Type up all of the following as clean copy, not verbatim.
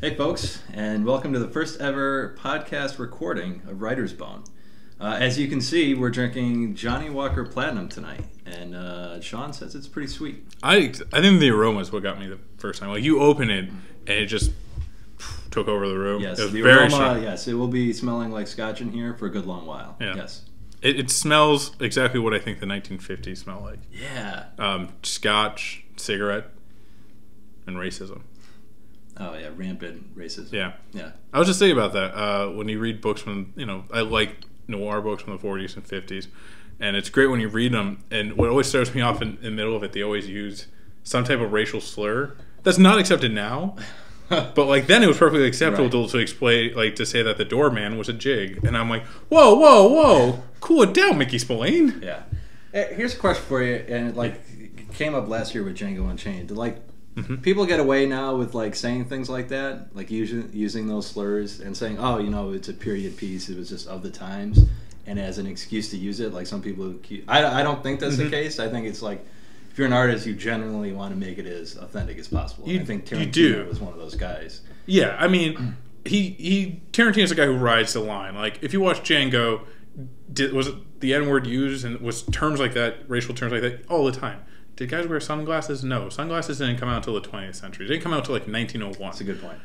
Hey folks, and welcome to the first ever podcast recording of Writer's Bone. As you can see, we're drinking Johnnie Walker Platinum tonight, and Sean says it's pretty sweet. I think the aroma is what got me the first time. Like, you open it, and it just took over the room. Yes, it was the very aroma, strong. yes, it will be smelling like scotch in here for a good long while. Yeah. Yes. It smells exactly what I think the 1950s smell like. Yeah. Scotch, cigarette, and racism. Oh yeah, rampant racism. Yeah. Yeah. I was just thinking about that. When you read books from, I like noir books from the 40s and 50s, and it's great when you read them, and what always starts me off in the middle of it, they always use some type of racial slur. That's not accepted now, but like then it was perfectly acceptable to explain, like to say that the doorman was a jig, and I'm like, whoa, whoa, whoa, cool it down, Mickey Spillane. Yeah. Here's a question for you, and it came up last year with Django Unchained. People get away now with saying things like that, like using those slurs and saying, "Oh, it's a period piece. It was just of the times," and as an excuse to use it. Like some people, I don't think that's the case. I think it's like if you're an artist, you genuinely want to make it as authentic as possible. I think Tarantino was one of those guys. Yeah, I mean, Tarantino's the guy who rides the line. Like if you watch Django, was the N-word used and was terms like that, racial terms like that, all the time? Did guys wear sunglasses? No. Sunglasses didn't come out until the 20th century. They didn't come out until 1901. That's a good point.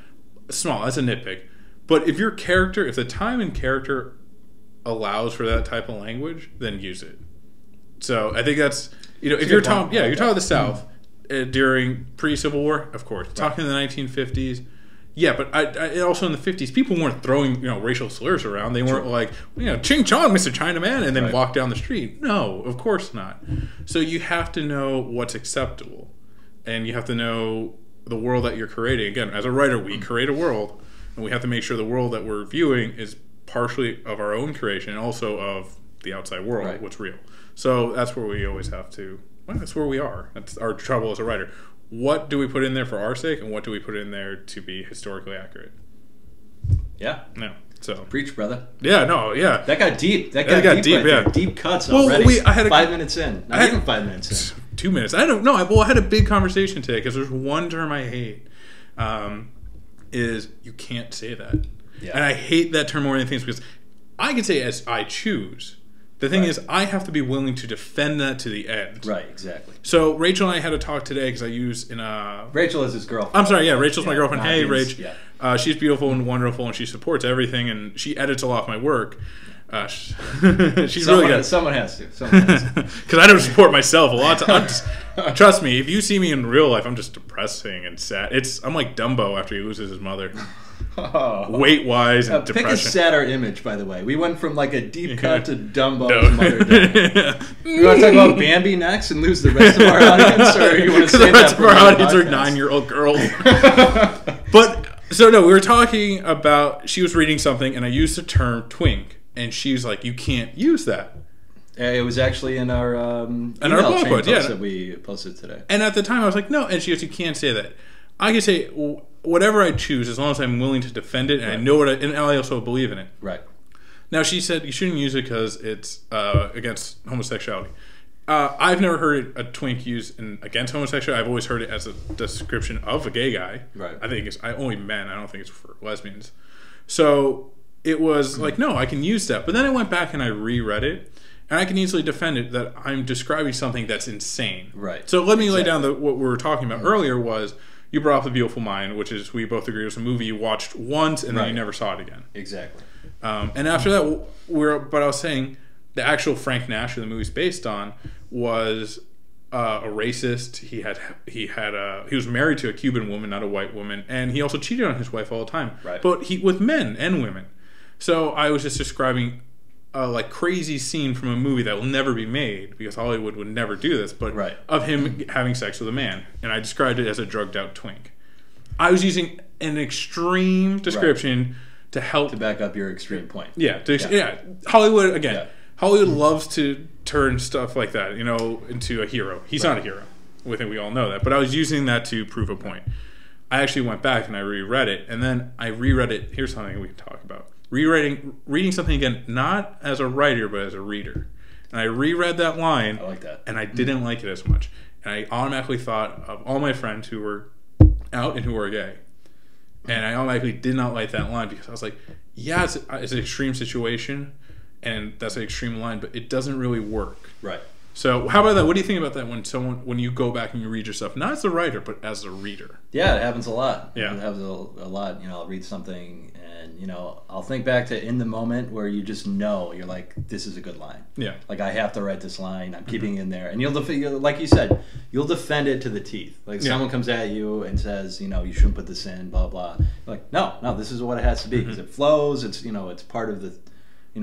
Small. That's a nitpick. But if the time and character allows for that type of language, then use it. So I think that's, if you're talking, you're talking the South during pre-Civil War, of course. Right. Talking in the 1950s. Yeah, but I also in the 50s, people weren't throwing racial slurs around. They weren't like, ching chong, Mr. Chinaman, and then walk down the street. No, of course not. So you have to know what's acceptable, and you have to know the world that you're creating. Again, as a writer, we create a world, and we have to make sure the world that we're viewing is partially of our own creation and also of the outside world, what's real. So that's where we always have to. Well, that's where we are. That's our trouble as a writer. What do we put in there for our sake, and what do we put in there to be historically accurate? Yeah. No. So preach, brother. Yeah. No. Yeah. That got deep. That got deep. Yeah. Deep cuts already. I had 5 minutes in. Not even 5 minutes in. 2 minutes. I don't know. I had a big conversation today because there's one term I hate. Is you can't say that. Yeah. And I hate that term more than anything because I can say as I choose. The thing is, I have to be willing to defend that to the end. Right, exactly. So Rachel and I had a talk today because I use in a... Rachel is his girlfriend. I'm sorry, yeah, Rachel's my girlfriend. Hey, Rach. Yeah. She's beautiful and wonderful, and she supports everything, and she edits a lot of my work. She's really good. Someone has to. Because I don't support myself a lot. Trust me, if you see me in real life, I'm just depressing and sad. I'm like Dumbo after he loses his mother. Weight-wise and depression. Pick a sadder image, by the way. We went from a deep cut to Dumbo's mother dead. You want to talk about Bambi next and lose the rest of our audience, or you want to save that for the rest of our audience are 9-year-old girls? But so no, we were talking about. She was reading something, and I used the term twink, and she was like, "You can't use that." It was actually in our blog post that we posted today. And at the time, I was like, "No," and she goes, "You can't say that." I can say whatever I choose as long as I'm willing to defend it and I know and I also believe in it. Right. Now she said you shouldn't use it because it's against homosexuality. I've never heard a twink used against homosexuality. I've always heard it as a description of a gay guy. Right. I think it's only men. I don't think it's for lesbians. So it was like, no, I can use that. But then I went back and I reread it. And I can easily defend it that I'm describing something that's insane. Right. So let me lay down what we were talking about earlier was... You brought up The Beautiful Mind, which is, we both agree, was a movie you watched once and then you never saw it again. Exactly. And after that, but I was saying, the actual Frank Nash, who the movie's based on, was a racist. He was married to a Cuban woman, not a white woman, and he also cheated on his wife all the time. Right. But with men and women. So I was just describing a crazy scene from a movie that will never be made because Hollywood would never do this, but of him having sex with a man, and I described it as a drugged out twink. I was using an extreme description to help to back up your extreme point. Yeah, Hollywood again. Yeah. Hollywood loves to turn stuff like that, into a hero. He's not a hero. I think we all know that, but I was using that to prove a point. I actually went back and I reread it, and then I reread it. Here's something we can talk about. Reading something again, not as a writer, but as a reader. And I reread that line. I like that. And I didn't like it as much. And I automatically thought of all my friends who were out and who were gay. And I automatically did not like that line because I was like, yeah, it's an extreme situation, and that's an extreme line, but it doesn't really work. Right. So how about that? What do you think about that when you go back and you read your stuff, not as a writer, but as a reader? Yeah, it happens a lot. Yeah. It happens a lot. I'll read something and, I'll think back to in the moment where you just know, you're like, this is a good line. Yeah. Like, I have to write this line. I'm keeping it in there. And like you said, you'll defend it to the teeth. Like, someone comes at you and says, you shouldn't put this in, blah, blah. You're like, no, this is what it has to be because it flows. It's, it's part of the,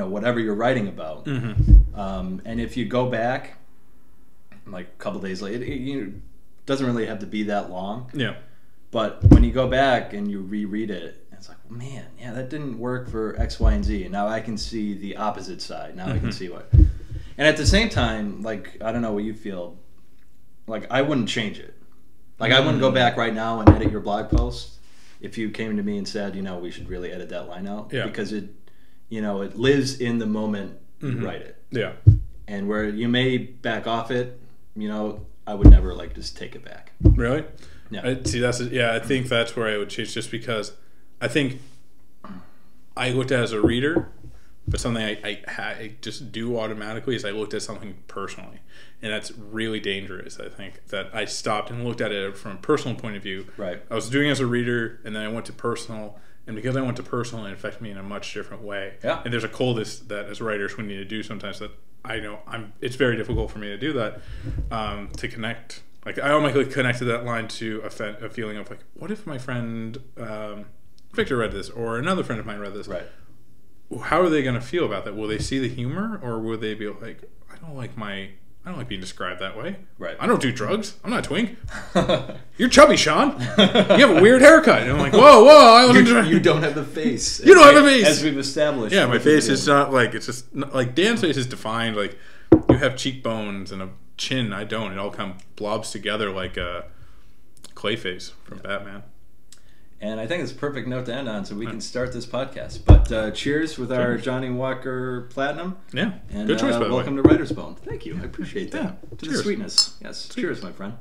whatever you're writing about. And if you go back, like a couple days later, it doesn't really have to be that long. Yeah. But when you go back and you reread it, it's like, man, yeah, that didn't work for X, Y, and Z. And now I can see the opposite side. Now I can see what. And at the same time, like, I don't know what you feel. Like, I wouldn't change it. Like, I wouldn't go back right now and edit your blog post if you came to me and said, we should really edit that line out. Yeah. Because it lives in the moment you write it. Yeah. And where you may back off it, I would never just take it back. Really? Yeah. I think that's where I would change, just because I think I looked at it as a reader, but something I just do automatically is I looked at something personally, and that's really dangerous. I think that I stopped and looked at it from a personal point of view. Right. I was doing it as a reader, and then I went to personal, and because I went to personal, it affected me in a much different way. Yeah. And there's a coldness that as writers we need to do sometimes that I know it's very difficult for me to do that, to connect. Like, I automatically connected that line to a feeling of, like, what if my friend Victor read this, or another friend of mine read this? Right. How are they going to feel about that? Will they see the humor, or will they be like, I don't like being described that way. Right. I don't do drugs. I'm not a twink. You're chubby, Sean. You have a weird haircut. And I'm like, whoa. You don't have the face. You don't have a face. As we've established. Yeah, my face is not like, it's just, like, Dan's face is defined. Like, you have cheekbones and a chin. I don't. It all kind of blobs together like a Clayface from Batman. And I think it's a perfect note to end on, so we can start this podcast. But cheers with our Johnnie Walker Platinum. Yeah, and good choice, by the way. Welcome to Writer's Bone. Thank you. I appreciate that. Yeah, to the sweetness. Yes. Cheers, my friend.